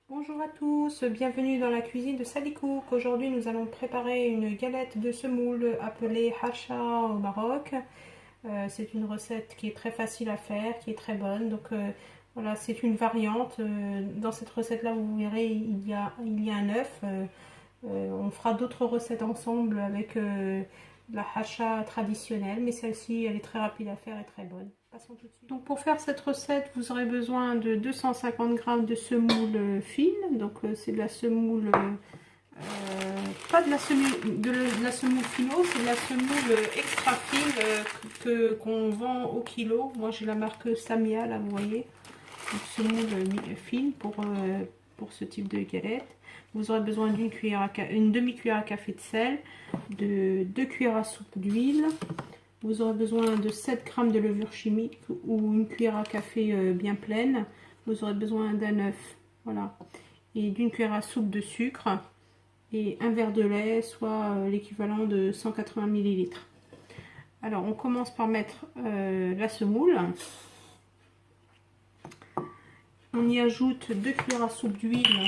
Bonjour à tous, bienvenue dans la cuisine de Sally Cook. Aujourd'hui nous allons préparer une galette de semoule appelée hacha au Maroc. C'est une recette qui est très facile à faire, qui est très bonne. Donc voilà, c'est une variante. Dans cette recette là vous verrez il y a un œuf. On fera d'autres recettes ensemble avec la hacha traditionnelle, mais celle-ci elle est très rapide à faire et très bonne. Passons tout de suite. Donc pour faire cette recette, vous aurez besoin de 250 g de semoule fine. Donc c'est de la semoule, pas de la semoule fino, c'est de la semoule extra fine qu'on vend au kilo. Moi j'ai la marque Samia là, vous voyez. Donc semoule fine pour ce type de galette. Vous aurez besoin une demi-cuillère à café de sel, de 2 cuillères à soupe d'huile. Vous aurez besoin de 7 g de levure chimique ou une cuillère à café bien pleine. Vous aurez besoin d'un œuf, voilà, et d'une cuillère à soupe de sucre et un verre de lait, soit l'équivalent de 180 ml. Alors on commence par mettre la semoule. On y ajoute 2 cuillères à soupe d'huile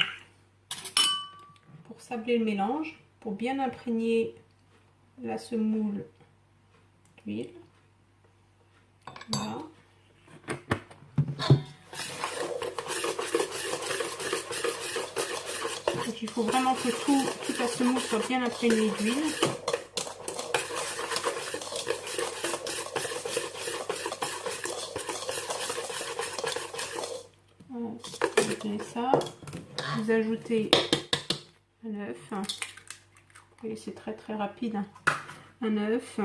pour sabler le mélange, pour bien imprégner la semoule d'huile. Voilà. Donc il faut vraiment que toute la semoule soit bien imprégnée d'huile. Voilà, vous mettez ça. Vous ajoutez un œuf. Vous voyez, c'est très très rapide. Un œuf,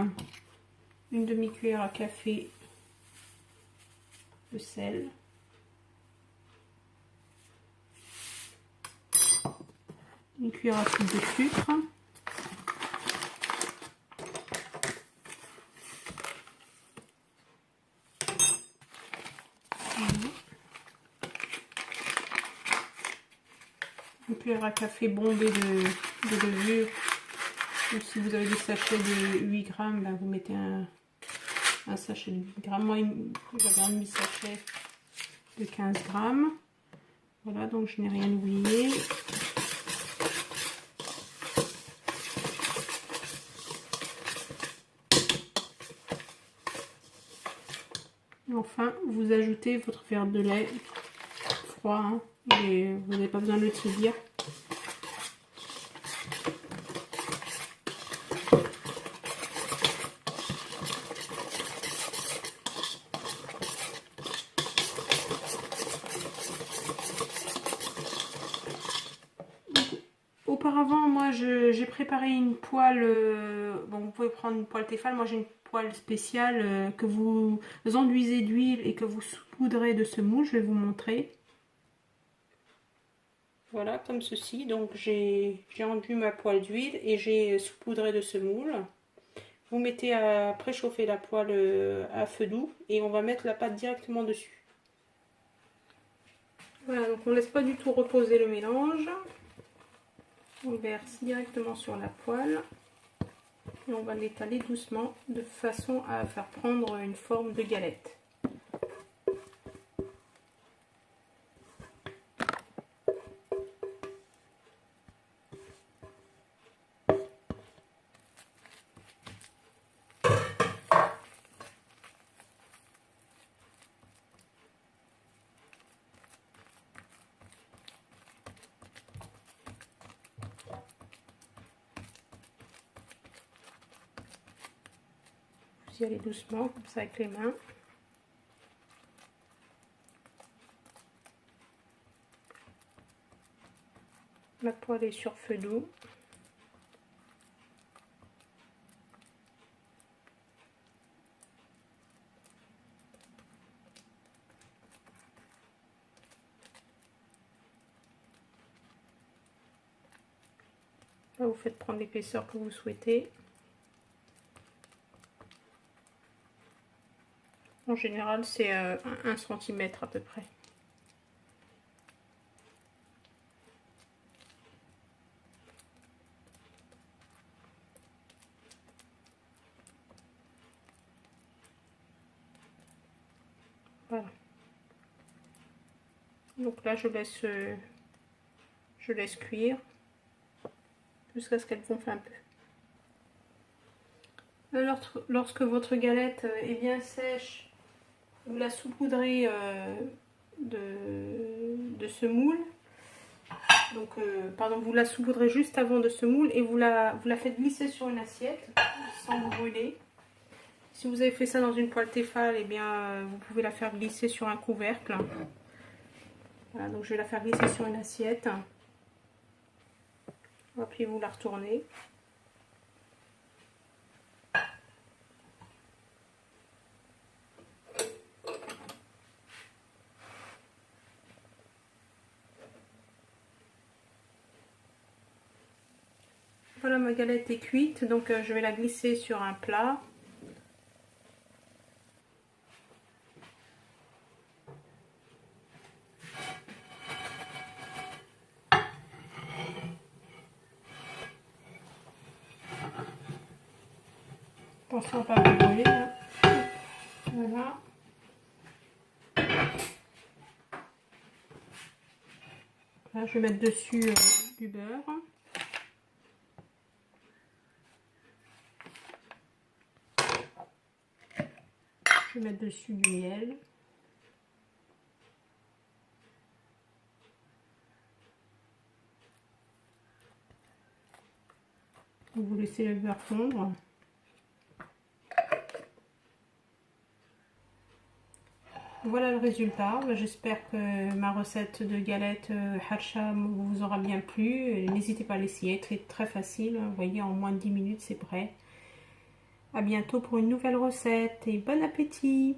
une demi-cuillère à café de sel, une cuillère à soupe de sucre, une cuillère à café bombée de levure. Donc, si vous avez des sachets de 8 grammes, ben vous mettez un sachet de 8 grammes. Moi, j'avais un demi-sachet de 15 grammes. Voilà, donc je n'ai rien oublié. Et enfin, vous ajoutez votre verre de lait froid, hein, et vous n'avez pas besoin de le tiédir. Auparavant, moi, j'ai préparé une poêle. Bon, vous pouvez prendre une poêle Tefal. Moi, j'ai une poêle spéciale que vous enduisez d'huile et que vous saupoudrez de semoule. Je vais vous montrer. Voilà, comme ceci. Donc, j'ai enduit ma poêle d'huile et j'ai saupoudré de semoule. Vous mettez à préchauffer la poêle à feu doux et on va mettre la pâte directement dessus. Voilà, donc on ne laisse pas du tout reposer le mélange. On verse directement sur la poêle et on va l'étaler doucement de façon à faire prendre une forme de galette. Vous y allez doucement, comme ça avec les mains. La poêle est sur feu doux. Là, vous faites prendre l'épaisseur que vous souhaitez. En général, c'est 1 cm à peu près. Voilà. Donc là, je laisse Je laisse cuire jusqu'à ce qu'elle gonfle un peu. Alors, lorsque votre galette est bien sèche, vous la saupoudrez de semoule. Donc, pardon, vous la saupoudrez juste avant de semoule et vous la faites glisser sur une assiette sans vous brûler. Si vous avez fait ça dans une poêle Tefal, eh bien, vous pouvez la faire glisser sur un couvercle. Voilà, donc je vais la faire glisser sur une assiette. Et puis vous la retournez. Voilà, ma galette est cuite, donc je vais la glisser sur un plat. Attention à ne pas vous brûler. Là. Voilà. Là, je vais mettre dessus du beurre. Je vais mettre dessus du miel. Vous laissez le beurre fondre. Voilà le résultat. J'espère que ma recette de galette harsha vous aura bien plu. N'hésitez pas à l'essayer, c'est très facile. Vous voyez, en moins de 10 minutes, c'est prêt. À bientôt pour une nouvelle recette et bon appétit!